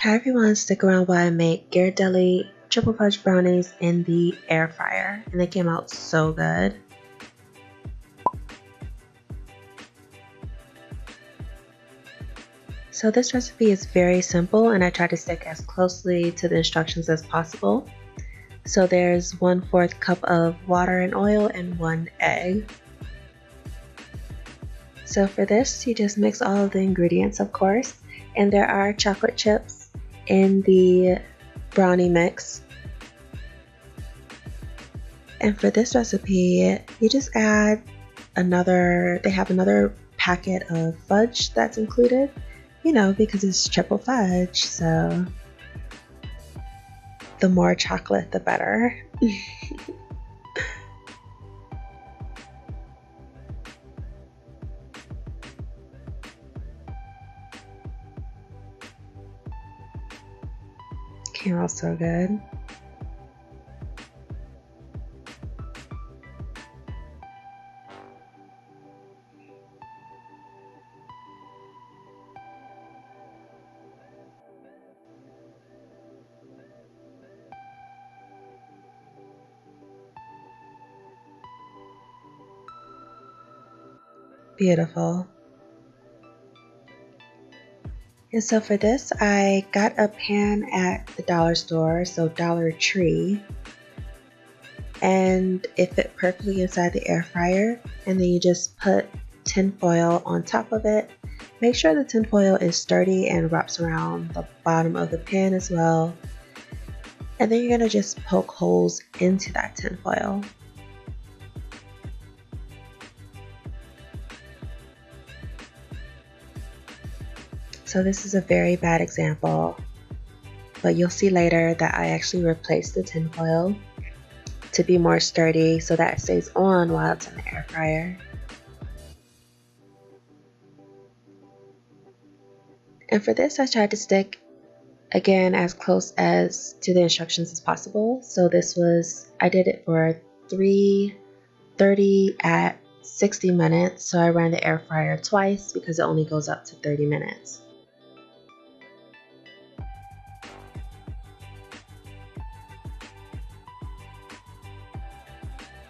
Hi everyone, stick around while I make Ghirardelli triple fudge brownies in the air fryer, and they came out so good. So this recipe is very simple and I try to stick as closely to the instructions as possible. So there's 1/4 cup of water and oil and 1 egg. So for this, you just mix all of the ingredients, of course, and there are chocolate chips in the brownie mix. And for this recipe, you just add they have another packet of fudge that's included, because it's triple fudge, so the more chocolate, the better. Came out so good. Beautiful. And so for this, I got a pan at the dollar store, so Dollar Tree, and it fit perfectly inside the air fryer. And then you just put tin foil on top of it. Make sure the tin foil is sturdy and wraps around the bottom of the pan as well. And then you're gonna just poke holes into that tin foil. So this is a very bad example, but you'll see later that I actually replaced the tin foil to be more sturdy so that it stays on while it's in the air fryer. And for this, I tried to stick again as close as to the instructions as possible. So I did it for 330 at 60 minutes. So I ran the air fryer twice because it only goes up to 30 minutes.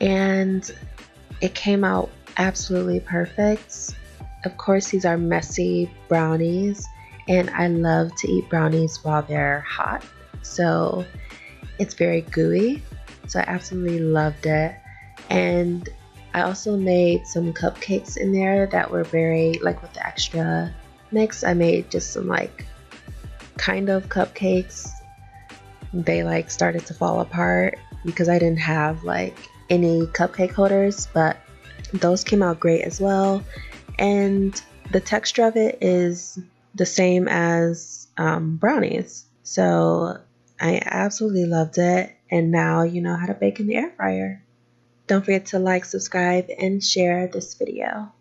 And it came out absolutely perfect. Of course, these are messy brownies, and I love to eat brownies while they're hot. So it's very gooey. So I absolutely loved it. And I also made some cupcakes in there that were very, with the extra mix, I made just some kind of cupcakes. They started to fall apart because I didn't have any cupcake holders, but those came out great as well. And the texture of it is the same as brownies. So I absolutely loved it. And now you know how to bake in the air fryer. Don't forget to like, subscribe, and share this video.